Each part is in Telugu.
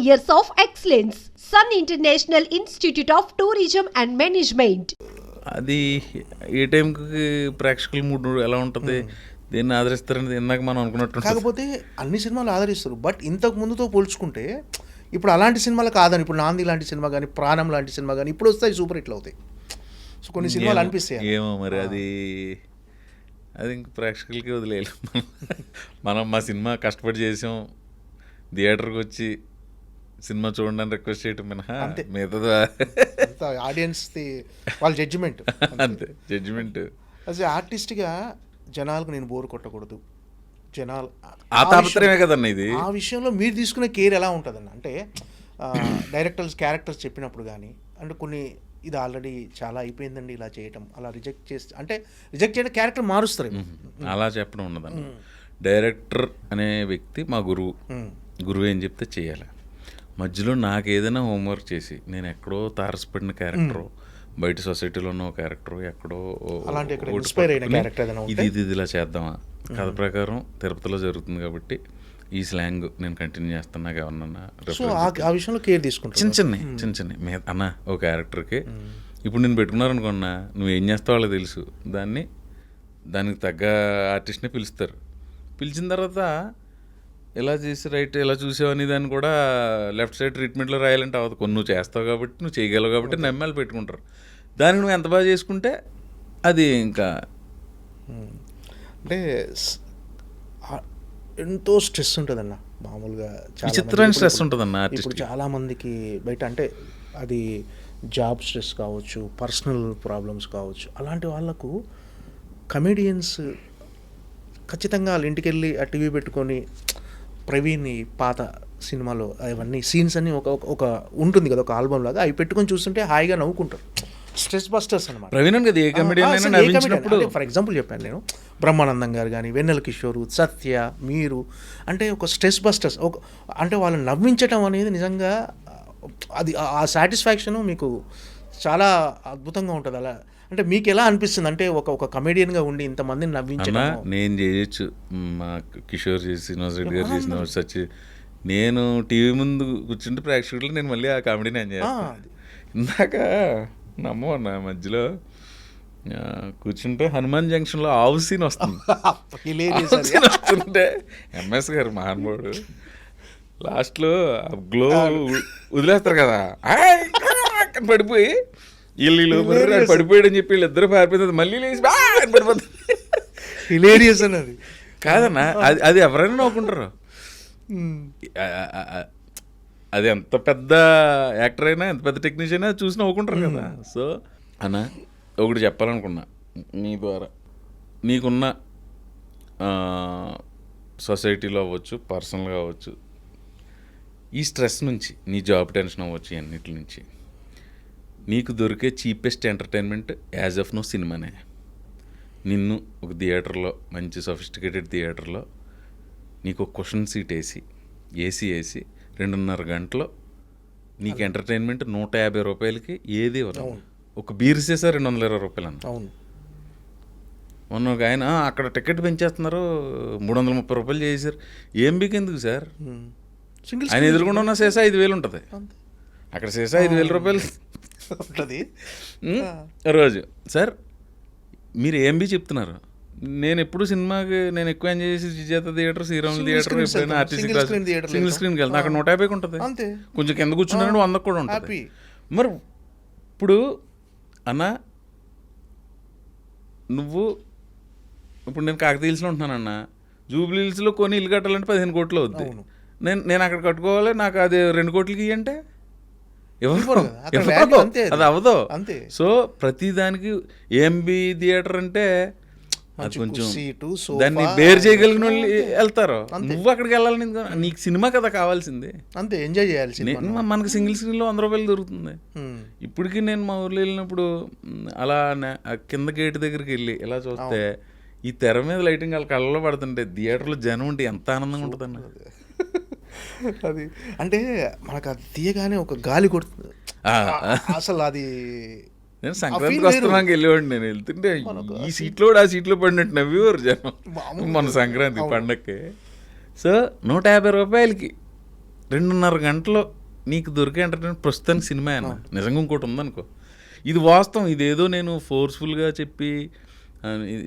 years of excellence. Sun International Institute of Tourism and Management. అది ఏ టైంకి ప్రేక్షకుల మూడు ఎలా ఉంటుంది, దీన్ని ఆదరిస్తారని ఇందాక మనం అనుకున్నట్టు. కాకపోతే అన్ని సినిమాలు ఆదరిస్తారు, బట్ ఇంతకు ముందుతో పోల్చుకుంటే ఇప్పుడు అలాంటి సినిమాలు కాదని, ఇప్పుడు నాంది లాంటి సినిమా కానీ, ప్రాణం లాంటి సినిమా కానీ ఇప్పుడు వస్తాయి, సూపర్ హిట్లు అవుతాయి. సో కొన్ని సినిమాలు అనిపిస్తాయి. ఏమో మరి అది ఇంక ప్రేక్షకులకి వదిలేయాలి. మనం మా సినిమా కష్టపడి చేసాం, థియేటర్కి వచ్చి సినిమా చూడండి అని రిక్వెస్ట్ చేయటం మినహా మిగతా ఆడియన్స్ వాళ్ళ జడ్జిమెంట్. అంతే జడ్జిమెంట్. యాజ్ ఏ ఆర్టిస్ట్గా జనాలకు నేను బోర్ కొట్టకూడదు, జనాలు ఆ తాపత్రయమే కదన్న ఇది. ఆ విషయంలో మీరు తీసుకునే కేర్ ఎలా ఉంటుందన్న అంటే డైరెక్టర్స్ క్యారెక్టర్స్ చెప్పినప్పుడు కానీ, అంటే కొన్ని ఇది ఆల్రెడీ చాలా అయిపోయిందండి ఇలా చేయటం, అలా రిజెక్ట్ చేస్తే అంటే రిజెక్ట్ చేయడం క్యారెక్టర్ మారుస్తారు. అలా చెప్పడం ఉండదన్న. డైరెక్టర్ అనే వ్యక్తి మా గురువు ఏం చెప్తే చేయాలి. మధ్యలో నాకు ఏదైనా హోంవర్క్ చేసి నేను ఎక్కడో తారసపడిన క్యారెక్టరు, బయట సొసైటీలో ఉన్న క్యారెక్టరు ఎక్కడో ఇది ఇలా చేద్దామా, కథ ప్రకారం తిరుపతిలో జరుగుతుంది కాబట్టి ఈ స్లాంగ్ నేను కంటిన్యూ చేస్తాను, నాకు ఎవరన్నా ఆ విషయంలో కేర్ తీసుకుంటా. చిన్న చిన్న అన్న ఓ క్యారెక్టర్కి ఇప్పుడు నేను పెట్టుకున్నారనుకున్నా, నువ్వు ఏం చేస్తావు వాళ్ళకి తెలుసు, దానికి తగ్గ ఆర్టిస్ట్ని పిలుస్తారు. పిలిచిన తర్వాత ఎలా చేసి రైట్ ఎలా చూసావని దాన్ని కూడా లెఫ్ట్ సైడ్ ట్రీట్మెంట్లో రాయాలంటే అవ్వదు. కొన్ని నువ్వు చేస్తావు కాబట్టి, నువ్వు చేయగలవు కాబట్టి నమ్మాలు పెట్టుకుంటారు. దానికి నువ్వు ఎంత బాగా చేసుకుంటే అది ఇంకా అంటే ఎంతో స్ట్రెస్ ఉంటుందన్న. మామూలుగా విచిత్రమైన స్ట్రెస్ ఉంటుందన్న ఇప్పుడు చాలామందికి బయట, అంటే అది జాబ్ స్ట్రెస్ కావచ్చు, పర్సనల్ ప్రాబ్లమ్స్ కావచ్చు, అలాంటి వాళ్ళకు కమెడియన్స్ ఖచ్చితంగా వాళ్ళ ఇంటికి వెళ్ళి ఆ టీవీ పెట్టుకొని ప్రవీణ్ పాత సినిమాలో అవన్నీ సీన్స్ అన్నీ ఒక ఉంటుంది కదా, ఒక ఆల్బమ్ లాగా, అవి పెట్టుకొని చూస్తుంటే హాయిగా నవ్వుకుంటారు. స్ట్రెస్ బస్టర్స్ అనమాట. ఫర్ ఎగ్జాంపుల్ చెప్పాను నేను, బ్రహ్మానందం గారు కానీ, వెన్నెల కిషోరు, సత్య, మీరు అంటే ఒక స్ట్రెస్ బస్టర్స్. అంటే వాళ్ళని నవ్వించడం అనేది నిజంగా అది ఆ సాటిస్ఫాక్షను మీకు చాలా అద్భుతంగా ఉంటుంది. అలా అంటే మీకు ఎలా అనిపిస్తుంది అంటే ఒక కమెడియన్గా ఉండి ఇంతమందిని నవ్వించడం? నేను చేయొచ్చు, మా కిషోర్ చేసి, శ్రీనివాస్ రెడ్డి గారు చేసిన సచ్చి, నేను టీవీ ముందు కూర్చుంటే ప్రేక్షకులు నేను మళ్ళీ ఆ కామెడీని ఎంజాయ్ చేస్తాను. ఇందాక నమ్మన్నా మధ్యలో కూర్చుంటే హనుమాన్ జంక్షన్లో ఆవు సీన్ వస్తుంటే ఎంఎస్ గారు మహానుభావుడు లాస్ట్లో గ్లో వదిలేస్తారు కదా, పడిపోయి వీళ్ళు పడిపోయాడు అని చెప్పి వీళ్ళు ఇద్దరు పారిపోతుంది, మళ్ళీ లేచి పడిపోతుంది. హిలేరియస్ అన్నది కాదన్నా, అది ఎవరైనా నవ్వుకుంటారు. అది ఎంత పెద్ద యాక్టర్ అయినా, ఎంత పెద్ద టెక్నీషియన్ అయినా చూసి నవ్వుకుంటారు కదా. సో అన్న ఒకటి చెప్పాలనుకున్నా నీ ద్వారా, నీకున్న సొసైటీలో అవ్వచ్చు, పర్సనల్గా అవ్వచ్చు, ఈ స్ట్రెస్ నుంచి, నీ జాబ్ టెన్షన్ అవ్వచ్చు, అన్నిటి నుంచి నీకు దొరికే cheapest entertainment as of now సినిమానే. నిన్ను ఒక థియేటర్లో, మంచి సొఫిస్టికేటెడ్ థియేటర్లో నీకు ఒక క్వశ్చన్ సీట్ వేసి, ఏసీ వేసి 2.5 గంటలో నీకు ఎంటర్టైన్మెంట్ 150 రూపాయలకి ఏది ఇవ్వదు. ఒక బీర్ చేసా 220 రూపాయలు అన్న. అవును, మొన్న ఒక ఆయన అక్కడ టికెట్ పెంచేస్తున్నారు, 330 రూపాయలు చేశారు. ఏం బీకెందుకు సార్? ఆయన ఎదురుకుండా ఉన్న చేసా 5,000 ఉంటుంది, అక్కడ చేసా 5,000 రూపాయలు ఉంటుంది రోజు. సార్ మీరు ఏం బీ చెప్తున్నారు? నేను ఎప్పుడు సినిమాకి నేను ఎక్కువ ఎంజాయ్ చేసి విజేత థియేటర్, శ్రీరాములు థియేటర్, ఎప్పుడైనా ఆర్టీసీ క్లాస్ సింగిల్ స్క్రీన్కి వెళ్తాను. అక్కడ 150 ఉంటుంది, కొంచెం కింద కూర్చున్నాడు 100 కూడా ఉంటుంది. మరి ఇప్పుడు అన్న ఇప్పుడు నేను కాకతీయ హిల్స్లో ఉంటున్నానన్న, జూబ్లీ హిల్స్లో కొని ఇల్లు కట్టాలంటే 15 కోట్లు అవుద్ది. నేను అక్కడ కట్టుకోవాలి, నాకు అది 2 కోట్లకి ఇవ్వంటే అది అవ్వదు. సో ప్రతిదానికి ఏంబి థియేటర్ అంటే అది కొంచెం దాన్ని బేర్ చేయగలిగిన వాళ్ళు వెళ్తారు. నువ్వు అక్కడికి వెళ్ళాలి, నీకు సినిమా కదా కావాల్సింది, అంతే ఎంజాయ్ చేయాలి. మనకి సింగిల్ స్క్రీన్లో 100 రూపాయలు దొరుకుతుంది. ఇప్పటికీ నేను మా ఊర్లో వెళ్ళినప్పుడు అలా కింద గేట్ దగ్గరికి వెళ్ళి ఇలా చూస్తే ఈ తెర మీద లైటింగ్ వాళ్ళ కళ్ళలో పడుతుంటే థియేటర్లో జనం ఉంటే ఎంత ఆనందంగా ఉంటుందన్న. అది అంటే మనకు అది తీయగానే ఒక గాలి కొడుతుంది అసలు. అది నేను సంక్రాంతికి వస్తున్నాక వెళ్ళేవాడిని, నేను వెళ్తుంటే ఈ సీట్లో ఆ సీట్లో పడినట్టు నవ్వేవారు జనం మన సంక్రాంతి పండగకి. సో 150 రూపాయలకి 2.5 గంటలో నీకు దొరికే ఎంటర్టైన్మెంట్ ప్రస్తుతానికి సినిమా అన్న. నిజంగా ఇంకోటి ఉందనుకో, ఇది వాస్తవం. ఇదేదో నేను ఫోర్స్ఫుల్గా చెప్పి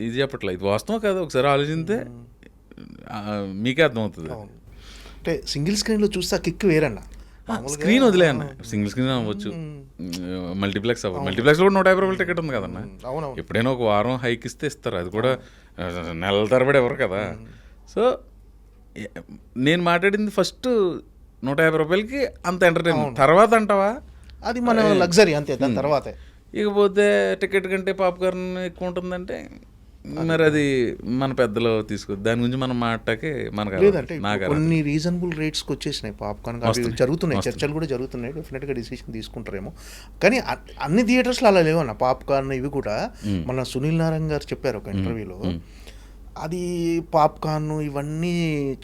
ఇది చెప్పట్లే, ఇది వాస్తవం కాదు. ఒకసారి ఆలోచిస్తే మీకే అర్థమవుతుంది. అంటే సింగిల్ స్క్రీన్లో చూస్తే ఆ కిక్ వేరన్నా. స్క్రీన్ వదిలే అన్న, సింగిల్ స్క్రీన్ అవ్వచ్చు, మల్టీప్లెక్స్ అవ్వచ్చు. మల్టీప్లెక్స్ కూడా 150 రూపాయల టికెట్ ఉంది కదన్న. ఎప్పుడైనా ఒక వారం హైక్ ఇస్తే ఇస్తారు, అది కూడా నెలల తరబడి ఎవరు కదా. సో నేను మాట్లాడింది ఫస్ట్ 150 రూపాయలకి అంత ఎంటర్టైన్మెంట్. తర్వాత అంటావా అది మన లగ్జరీ అంతే. దాని తర్వాత ఇకపోతే టికెట్ కంటే పాప్కార్న్ ఎక్కువ ఉంటుందంటే మరి అది మన పెద్దలు తీసుకో, దాని గురించి మనం మాట్లాకే మనకు లేదంటే కొన్ని రీజనబుల్ రేట్స్కి వచ్చేసినాయి పాప్కార్న్. అవి జరుగుతున్నాయి, చర్చలు కూడా జరుగుతున్నాయి. డెఫినెట్గా డిసిషన్ తీసుకుంటారేమో. కానీ అన్ని థియేటర్స్లో అలా లేవన్న పాప్కార్న్. ఇవి కూడా మన సునీల్ నారాయణ గారు చెప్పారు ఒక ఇంటర్వ్యూలో, అది పాప్కార్న్ ఇవన్నీ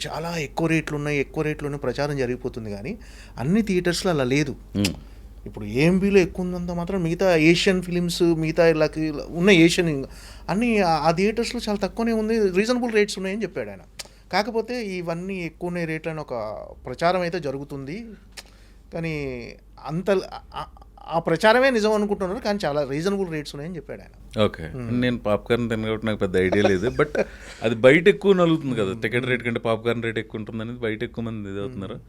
చాలా ఎక్కువ రేట్లోనే ప్రచారం జరిగిపోతుంది. కానీ అన్ని థియేటర్స్లో అలా లేదు. ఇప్పుడు ఏఎంబీలో ఎక్కువ ఉందంత మాత్రం మిగతా ఏషియన్ ఫిలిమ్స్, మిగతా ఇలాకి ఉన్న ఏషియన్ అన్నీ ఆ థియేటర్స్లో చాలా తక్కువనే ఉంది, రీజనబుల్ రేట్స్ ఉన్నాయని చెప్పాడు ఆయన. కాకపోతే ఇవన్నీ ఎక్కువనే రేట్లు అని ఒక ప్రచారం అయితే జరుగుతుంది. కానీ అంత ఆ ప్రచారమే నిజం అనుకుంటున్నారు, కానీ చాలా రీజనబుల్ రేట్స్ ఉన్నాయని చెప్పాడు ఆయన. ఓకే, నేను పాప్కార్న్ తిన కాబట్టి నాకు పెద్ద ఐడియా లేదు. బట్ అది బయట ఎక్కువ నలుగుతుంది కదా, టికెట్ రేట్ కంటే పాప్కార్న్ రేట్ ఎక్కువ ఉంటుంది అనేది బయట ఎక్కువ మంది ఇది అవుతున్నారు.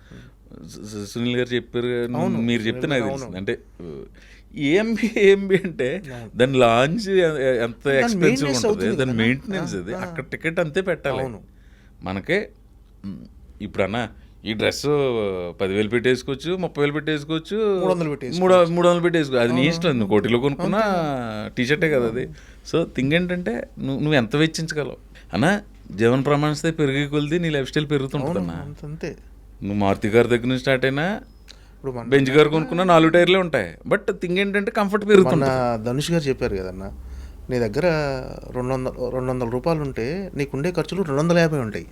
సునీల్ గారు చెప్పారు, మీరు చెప్తే నాకు తెలుస్తుంది. అంటే ఏఎంబి అంటే దాని లాంచ్ ఎంత ఎక్స్పెన్సివ్ ఉంటుంది, దాని మెయింటెనెన్స్, అది అక్కడ టికెట్ అంతే పెట్టాలి. మనకే ఇప్పుడు అన్న ఈ డ్రెస్ 10,000 పెట్టేసుకోవచ్చు, 30,000 పెట్టేసుకోవచ్చు, 300 పెట్టేసుకోవచ్చు, అది నీ ఇష్టం. నువ్వు కోటిలో కొనుక్కున్న టీషర్టే కదా అది. సో థింగ్ ఏంటంటే నువ్వు ఎంత వెచ్చించగలవు అన్న. జీవన ప్రమాణస్తే పెరిగే కొలిది నీ లైఫ్ స్టైల్ పెరుగుతుంటుంది అన్న. అంతే. నువ్వు మారుతి గారి దగ్గర నుంచి స్టార్ట్ అయినా ఇప్పుడు బెంచ్ గారు కొనుక్కున్న 4 టైర్లే ఉంటాయి. బట్ థింగ్ ఏంటంటే కంఫర్ట్ పెరుగుతుంది. ధనుష్ గారు చెప్పారు కదన్నా, నీ దగ్గర 200 రూపాయలు ఉంటే నీకుండే ఖర్చులు 250 ఉంటాయి.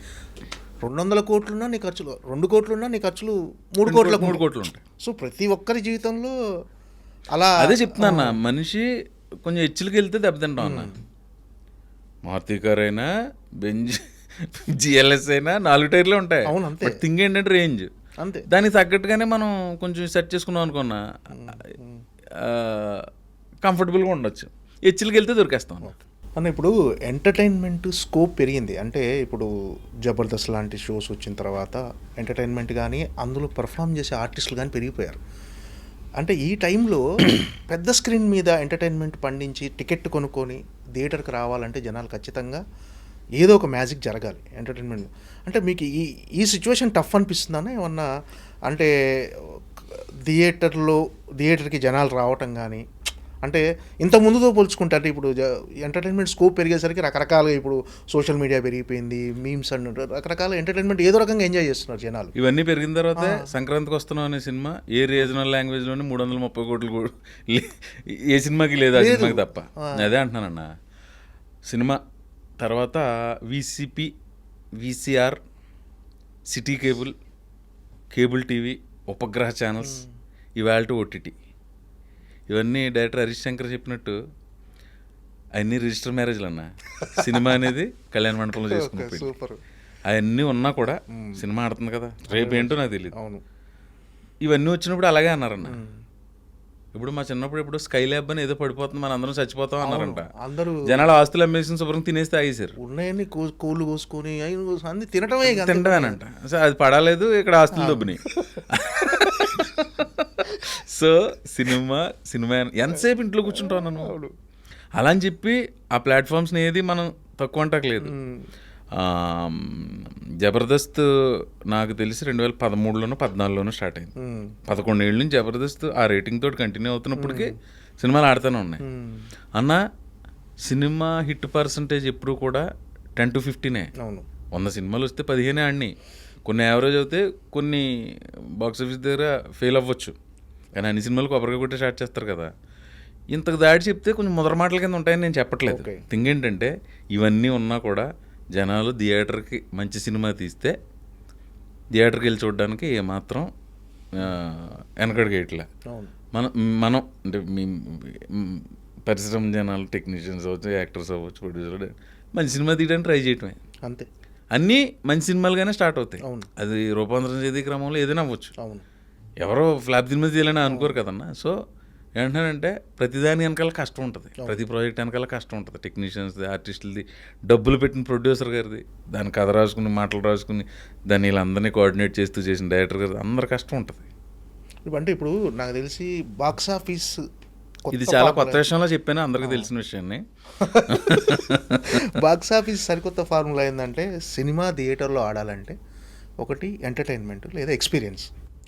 200 కోట్లున్నా నీ ఖర్చులు 2 కోట్లున్నా నీ ఖర్చులు 3 కోట్లు ఉంటాయి. సో ప్రతి ఒక్కరి జీవితంలో అలా అదే చెప్తున్నా. మనిషి కొంచెం హెచ్చులకి వెళ్తే దెబ్బతింటాం అన్న. మారుతి కార్ అయినా, బెంజ్ జిఎల్ఎస్ అయినా 4 టైర్లే ఉంటాయి. అవును, అంతే. థింగ్ ఏంటంటే రేంజ్ అంతే. దానికి తగ్గట్టుగానే మనం కొంచెం సెట్ చేసుకున్నాం అనుకున్నా కంఫర్టబుల్గా ఉండొచ్చు. హెచ్చులకి వెళ్తే దొరికేస్తాం అన్న. ఇప్పుడు ఎంటర్టైన్మెంట్ స్కోప్ పెరిగింది. అంటే ఇప్పుడు జబర్దస్త్ లాంటి షోస్ వచ్చిన తర్వాత ఎంటర్టైన్మెంట్ కానీ అందులో పర్ఫామ్ చేసే ఆర్టిస్టులు కానీ పెరిగిపోయారు. అంటే ఈ టైంలో పెద్ద స్క్రీన్ మీద ఎంటర్టైన్మెంట్ పండించి టికెట్ కొనుక్కొని థియేటర్కి రావాలంటే జనాలు ఖచ్చితంగా ఏదో ఒక మ్యాజిక్ జరగాలి ఎంటర్టైన్మెంట్. అంటే మీకు ఈ సిచ్యువేషన్ టఫ్ అనిపిస్తుందన్న ఏమన్నా? అంటే థియేటర్కి జనాలు రావటం కానీ, అంటే ఇంత ముందుతో పోల్చుకుంటే, అంటే ఇప్పుడు ఎంటర్టైన్మెంట్ స్కోప్ పెరిగేసరికి రకరకాలుగా ఇప్పుడు సోషల్ మీడియా పెరిగిపోయింది, మీమ్స్ అన్నట్టు రకరకాల ఎంటర్టైన్మెంట్ ఏదో రకంగా ఎంజాయ్ చేస్తున్నారు జనాలు. ఇవన్నీ పెరిగిన తర్వాత సంక్రాంతికి వస్తున్నాం అనే సినిమా ఏ రీజనల్ లాంగ్వేజ్లోనే 330 కోట్లు ఏ సినిమాకి లేదు, ఆ సినిమాకి తప్ప. అదే అంటున్నానన్న. సినిమా తర్వాత VCP, VCR, city cable TV, ఉపగ్రహ ఛానల్స్, ఇవాళ ఓటీటీ, ఇవన్నీ డైరెక్టర్ హరీష్ శంకర్ చెప్పినట్టు అన్నీ రిజిస్టర్ మ్యారేజ్లు అన్న. సినిమా అనేది కళ్యాణ మండపంలో చేసుకున్నప్పుడు అవన్నీ ఉన్నా కూడా సినిమా ఆడుతుంది కదా, రేపు ఏంటో నాకు తెలియదు. ఇవన్నీ వచ్చినప్పుడు అలాగే అన్నారన్న. ఇప్పుడు మా చిన్నప్పుడు ఇప్పుడు స్కై ల్యాబ్ అని ఏదో పడిపోతుంది, మన అందరం చచ్చిపోతాం అన్నారంట. అందరూ జనాలు ఆస్తులు అమ్మేసిన శుభ్రం తినేస్తే ఆగేశారు. ఉన్నాయని కోళ్ళు కోసుకొని అన్ని తినటమేనంట. అది పడలేదు, ఇక్కడ ఆస్తులు దొబ్బినాయి. సో సినిమా ఎంతసేపు ఇంట్లో కూర్చుంటావు నన్ను అలా అని చెప్పి ఆ ప్లాట్ఫామ్స్ని ఏది మనం తక్కువ అంటలేదు. జబర్దస్త్ నాకు తెలిసి 2013లోనో 14లోనో స్టార్ట్ అయింది. 11 ఏళ్ళ నుంచి జబర్దస్త్ ఆ రేటింగ్ తోటి కంటిన్యూ అవుతున్నప్పటికీ సినిమాలు ఆడుతూనే ఉన్నాయి అన్న. సినిమా హిట్ పర్సంటేజ్ ఎప్పుడు కూడా 10 to 15. 100 సినిమాలు వస్తే 15 ఆడినాయి. కొన్ని యావరేజ్ అవుతే, కొన్ని బాక్స్ ఆఫీస్ దగ్గర ఫెయిల్ అవ్వచ్చు. కానీ అన్ని సినిమాలు కొబ్బరిగా కొట్టే స్టార్ట్ చేస్తారు కదా. ఇంతకు దాడి చెప్తే కొంచెం ముదర మాటల కింద ఉంటాయని నేను చెప్పట్లేదు. థింగ్ ఏంటంటే ఇవన్నీ ఉన్నా కూడా జనాలు థియేటర్కి మంచి సినిమా తీస్తే థియేటర్కి వెళ్ళి చూడడానికి ఏమాత్రం వెనకడికి ఇట్లా మనం అంటే పరిశ్రమ జనాలు, టెక్నీషియన్స్ అవ్వచ్చు, యాక్టర్స్ అవ్వచ్చు, ప్రొడ్యూసర్ మంచి సినిమా తీయడానికి ట్రై చేయటమే అంతే. అన్నీ మంచి సినిమాలుగానే స్టార్ట్ అవుతాయి. అవును. అది రూపాంతరం చేసే క్రమంలో ఏదైనా అవ్వచ్చు. అవును. ఎవరో ఫ్లాప్ సినిమా చేయాలని అనుకోరు కదన్నా. సో ఏంటంటే ప్రతిదాని వెనకాల కష్టం ఉంటుంది, ప్రతి ప్రాజెక్ట్ వెనకాల కష్టం ఉంటుంది. టెక్నీషియన్స్ది, ఆర్టిస్టులది, డబ్బులు పెట్టిన ప్రొడ్యూసర్ గారిది, దాని కథ రాసుకుని మాటలు రాసుకుని దాన్ని వీళ్ళందరినీ కోఆర్డినేట్ చేస్తూ చేసిన డైరెక్టర్ గారిది, అందరి కష్టం ఉంటుంది. అంటే ఇప్పుడు నాకు తెలిసి బాక్స్ ఆఫీస్ ఇది చాలా కొత్త విషయంలో చెప్పాను, అందరికీ తెలిసిన విషయాన్ని. బాక్స్ ఆఫీస్ సరికొత్త ఫార్ములా ఏంటంటే సినిమా థియేటర్లో ఆడాలంటే ఒకటి ఎంటర్టైన్మెంట్ లేదా ఎక్స్పీరియన్స్,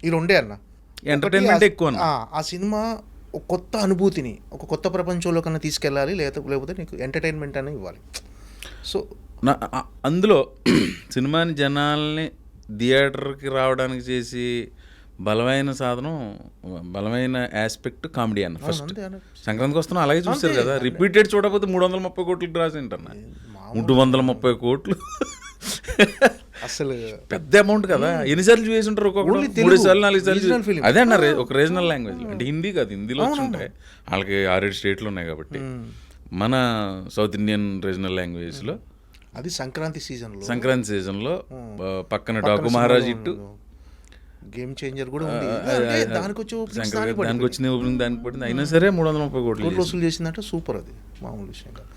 ఈ రెండే అన్న. ఎంటర్టైన్మెంట్ ఎక్కువ అన్న. ఆ సినిమా ఒక కొత్త అనుభూతిని, ఒక కొత్త ప్రపంచంలో కన్నా తీసుకెళ్ళాలి, లేకపోతే నీకు ఎంటర్టైన్మెంట్ అనేది ఇవ్వాలి. సో అందులో సినిమాని జనాల్ని థియేటర్కి రావడానికి చేసి బలమైన సాధనం, బలమైన ఆస్పెక్ట్ కామెడీ అన్న. ఫస్ట్ సంక్రాంతికి వస్తున్నాం అలాగే చూస్తారు కదా, రిపీటెడ్ చూడకపోతే 330 కోట్లకి డ్రాస్ ఏంటన్నా. 330 కోట్లు అసలు పెద్ద అమౌంట్ కదా. ఎన్నిసార్లు చూసి ఉంటారు? ఒక్కొక్కరు 3 సార్లు 4 సార్లు. అదే అన్న ఒక రీజనల్ లాంగ్వేజ్ అంటే హిందీ కాదు, హిందీలో వచ్చి ఉంటాయి వాళ్ళకి 6-7 స్టేట్లు ఉన్నాయి కాబట్టి. మన సౌత్ ఇండియన్ రీజనల్ లాంగ్వేజ్లో అది సంక్రాంతి సీజన్లో పక్కన డాకు మహారాజ్ ఇట్టు గేమ్ చేంజర్ కూడా ఉంది. దానికి వచ్చిన ఓపెనింగ్ దానికి పడింది. అయినా సరే 330 కోట్లు వసూలు చేసిందంటే సూపర్, అది మామూలు విషయం కాదు.